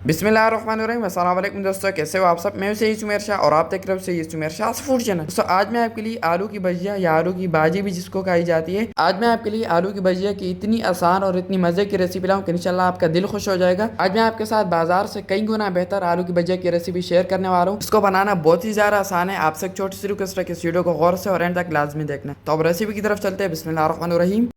बिस्मिल्लाहिर्रहमानिर्रहीम। अस्सलाम वालेकुम दोस्तों, कैसे हो आप सब। मैं हूं सुमेर शाह और आप देख रहे हो सुमेर शाह फूड चैनल। दोस्तों आज मैं आपके लिए आलू की भजिया या आलू की भाजी भी जिसको खाई जाती है, आज मैं आपके लिए आलू की भजिया की इतनी आसान और इतनी मजे की रेसिपी लाऊं कि इंशाल्लाह आपका दिल खुश हो जाएगा। आज मैं आपके साथ बाजार से कई गुना बेहतर आलू की भजिया की रेसिपी शेयर करने वाला हूँ। इसको बनाना बहुत ही ज्यादा आसान है। आपसे एक छोटी सी रिक्वेस्ट है कि इस वीडियो को गौर से और एंड तक लाजमी देखना। तो अब रेसिपी की तरफ चलते हैं। बिस्मिल्लाहिर्रहमानिर्रहीम।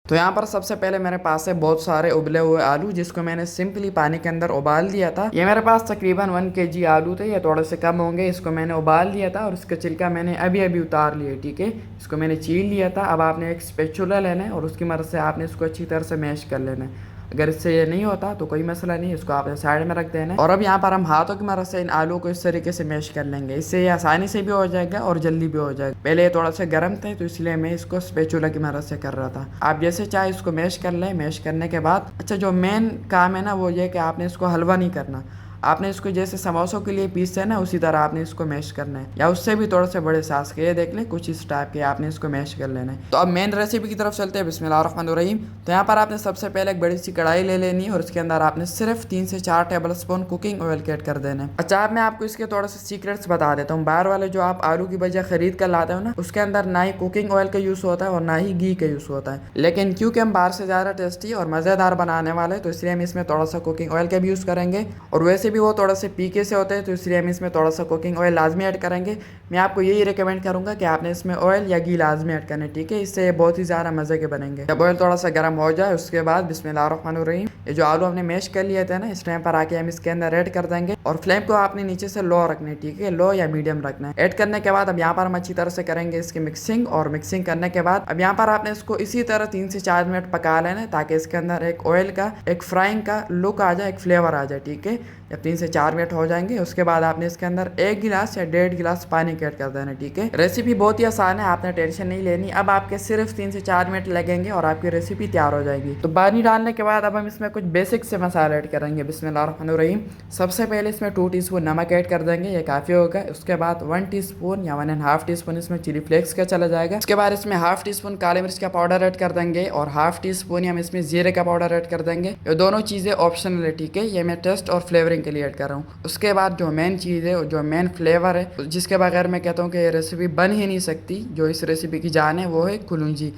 तो यहाँ पर सबसे पहले मेरे पास है बहुत सारे उबले हुए आलू, जिसको मैंने सिंपली पानी के अंदर उबाल दिया था। ये मेरे पास तकरीबन 1 kg आलू थे, या थोड़े से कम होंगे। इसको मैंने उबाल दिया था और इसका छिलका मैंने अभी अभी उतार लिया। ठीक है, इसको मैंने छील लिया था। अब आपने एक स्पैचुला लेना है और उसकी मदद से आपने इसको अच्छी तरह से मैश कर लेना है। अगर इससे ये नहीं होता तो कोई मसला नहीं, इसको आपने साइड में रख देना है। और अब यहाँ पर हम हाथों की मदद से इन आलू को इस तरीके से मैश कर लेंगे। इससे ये आसानी से भी हो जाएगा और जल्दी भी हो जाएगा। पहले ये थोड़ा सा गर्म थे तो इसलिए मैं इसको स्पैचुला की मदद से कर रहा था। आप जैसे चाहे इसको मैश कर लें। मैश करने के बाद अच्छा जो मेन काम है ना वो ये कि आपने इसको हलवा नहीं करना। आपने इसको जैसे समोसों के लिए पीसते हैं ना, उसी तरह आपने इसको मैश करना है, या उससे भी थोड़े से बड़े साइज के। ये देख लें कुछ इस टाइप के आपने इसको मैश कर लेना है। तो अब मेन रेसिपी की तरफ चलते हैं। बिस्मिल्लाहिर्रहमानिर्रहीम। तो यहाँ पर आपने सबसे पहले एक बड़ी सी कढ़ाई ले लेनी है और उसके अंदर आपने सिर्फ 3 से 4 table spoon cooking oil add कर देना है। अच्छा, अब मैं आपको इसके थोड़े से सीक्रेट्स बता देता हूँ। बाहर वाले जो आप आलू की भजिया खरीद कर लाते हो ना, उसके अंदर ना ही कुकिंग ऑयल का यूज होता है और ना ही घी का यूज होता है। लेकिन क्योंकि हम बाहर से ज्यादा टेस्टी और मजेदार बनाने वाले, तो इसलिए हम इसमें थोड़ा सा कुकिंग ऑयल का भी यूज करेंगे। और वैसे भी वो थोड़ा से कैसे होते हैं, तो इसलिए हम इसमें थोड़ा सा कुकिंग ऑयल लाजमी ऐड करेंगे। मैं आपको यही रिकमेंड करूंगा कि आपने इसमें ऑयल या घी लाजमी ऐड करना है। ठीक है, इससे ये बहुत ही ज़्यादा मज़े के बनेंगे। जब ऑयल थोड़ा सा गर्म हो जाए उसके बाद बिस्मिल्लाहिर्रहमानिर्रहीम, ये जो आलू हमने मैश कर लिए थे ना, इस टाइम पर आके हम इसके अंदर ऐड कर देंगे। और फ्लेम को आपने नीचे से लो रखना है। ठीक है, लो या मीडियम रखना है। ऐड करने के बाद अब यहाँ पर हम अच्छी तरह से करेंगे इसकी मिक्सिंग। और मिक्सिंग करने के बाद अब यहाँ पर आपने इसको इसी तरह 3 से 4 मिनट पका लेना है, ताकि इसके अंदर एक ऑयल का, एक फ्राइंग का लुक आ जाए, एक फ्लेवर आ जाए। ठीक है, जब 3 से 4 मिनट हो जाएंगे उसके बाद आपने इसके अंदर 1 गिलास या 1.5 गिलास पानी ऐड कर देना है। ठीक है, रेसिपी बहुत ही आसान है, आपने टेंशन नहीं लेनी। अब आपके सिर्फ 3 से 4 मिनट लगेंगे और आपकी रेसिपी तैयार हो जाएगी। तो पानी डालने के बाद अब हम इसमें कुछ बेसिक से मसाले ऐड करेंगे। बिस्मिल्लाहिर्रहमानिर्रहीम। सबसे पहले इसमें 2 टीस्पून नमक ऐड कर देंगे, ये काफ़ी होगा। उसके बाद 1 टीस्पून या 1.5 टीस्पून इसमें चिली फ्लेक्स का चला जाएगा। उसके बाद इसमें 1/2 टीस्पून काली मिर्च का पाउडर ऐड कर देंगे और 1/2 टीस्पून हम इसमें जीरे का पाउडर ऐड कर देंगे। ये दोनों चीज़ें ऑप्शनल है। ठीक है, ये मैं टेस्ट और फ्लेवरिंग के लिए ऐड कर रहा हूँ। उसके बाद जो मेन चीज़ है, जो मेन फ्लेवर है, जिसके बगैर मैं कहता हूँ कि ये रेसिपी बन ही नहीं सकती, जो इस रेसिपी की जान है, वो है कुलूंजी।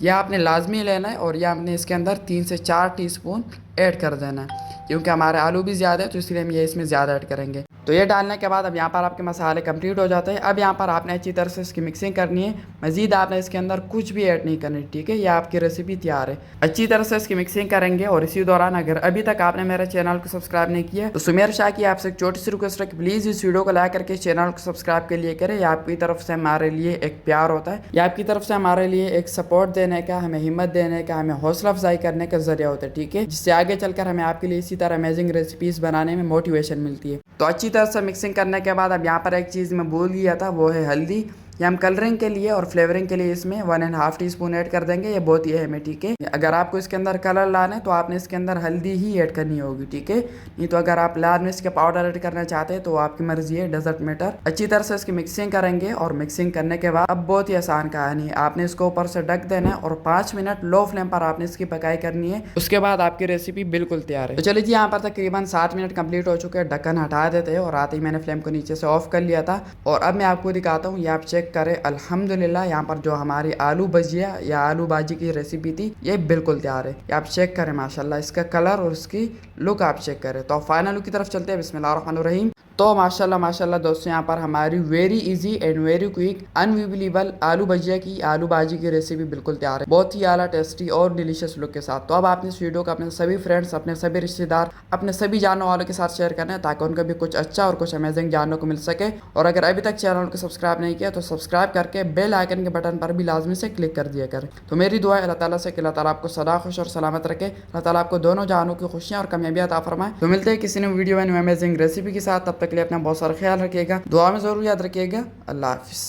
यह आपने लाजमी लेना है और यह आपने इसके अंदर 3 से 4 टीस्पून ऐड कर देना है। क्योंकि हमारे आलू भी ज़्यादा है तो इसलिए हम ये इसमें ज़्यादा ऐड करेंगे। तो ये डालने के बाद अब यहाँ पर आपके मसाले कंप्लीट हो जाते हैं। अब यहाँ पर आपने अच्छी तरह से इसकी मिक्सिंग करनी है। मज़ीद आपने इसके अंदर कुछ भी ऐड नहीं करनी। ठीक है, ये आपकी रेसिपी तैयार है। अच्छी तरह से इसकी मिक्सिंग करेंगे। और इसी दौरान अगर अभी तक आपने मेरे चैनल को सब्सक्राइब नहीं किया तो सुमेर शाह की आपसे एक छोटी सी रिक्वेस्ट है कि प्लीज़ इस वीडियो को लाइक करके चैनल को सब्सक्राइब के लिए करें। ये आपकी तरफ से हमारे लिए एक प्यार होता है, ये आपकी तरफ से हमारे लिए एक सपोर्ट देने का, हमें हिम्मत देने का, हमें हौसला अफजाई करने का जरिया होता है। ठीक है, जिससे आगे चलकर हमें आपके लिए इसी तरह अमेजिंग रेसिपीज़ बनाने में मोटिवेशन मिलती है। तो अच्छी तरह से मिक्सिंग करने के बाद अब यहाँ पर एक चीज़ मैं भूल गया था, वो है हल्दी। ये हम कलरिंग के लिए और फ्लेवरिंग के लिए इसमें 1.5 टीस्पून ऐड कर देंगे। ये बहुत ही है। ठीक है, अगर आपको इसके अंदर कलर लाना है तो आपने इसके अंदर हल्दी ही ऐड करनी होगी। ठीक है, नहीं तो अगर आप लाल मिर्च के पाउडर ऐड करना चाहते हैं तो आपकी मर्जी है, डजंट मैटर। अच्छी तरह से इसकी मिक्सिंग करेंगे। और मिक्सिंग करने के बाद अब बहुत ही आसान कहानी है, आपने इसको ऊपर से ढक देना है और 5 मिनट लो फ्लेम पर आपने इसकी पकाई करनी है। उसके बाद आपकी रेसिपी बिल्कुल तैयार है। तो चलिए जी, यहाँ पर तकरीबन 7 मिनट कंप्लीट हो चुके हैं। ढक्कन हटा देते हैं और आते ही मैंने फ्लेम को नीचे से ऑफ कर लिया था। और अब मैं आपको दिखाता हूँ, ये आप चेक करें। अल्हम्दुलिल्लाह, यहाँ पर जो हमारी आलू भजिया या आलू भाजी की रेसिपी थी, ये बिल्कुल तैयार है। ये आप चेक करें, माशाल्लाह इसका कलर और उसकी लुक आप चेक करें। तो फाइनल लुक की तरफ चलते हैं। बिस्मिल्लाहिर्रहमानिर्रहीम। तो माशाल्लाह माशाल्लाह दोस्तों, यहाँ पर हमारी very easy and very quick unbelievable आलू भजिया की, आलू भाजी की रेसिपी बिल्कुल तैयार है, बहुत ही आला टेस्टी और डिलीशियस लुक के साथ। तो अब आपने इस वीडियो को अपने सभी फ्रेंड्स, अपने सभी रिश्तेदार, अपने सभी जानने वालों के साथ शेयर करना है, ताकि उनको भी कुछ अच्छा और कुछ अमेजिंग जानने को मिल सके। और अगर अभी तक चैनल को सब्सक्राइब नहीं किया तो सब्सक्राइब करके बेल आइकन के बटन पर भी लाजमी से क्लिक कर दिया करें। तो मेरी दुआ है अल्लाह ताला से कि अल्लाह ताला आपको सदा खुश और सलामत रखे, अल्लाह ताला आपको दोनों जानों की खुशियाँ और कामयाबियाँ अता फरमाए। तो मिलते हैं किसी ने वीडियो में अमेजिंग रेसिपी के साथ, तब तक के लिए अपना बहुत सारा ख्याल रखिएगा, दुआ में ज़रूर याद रखिएगा। अल्लाह हाफिज़।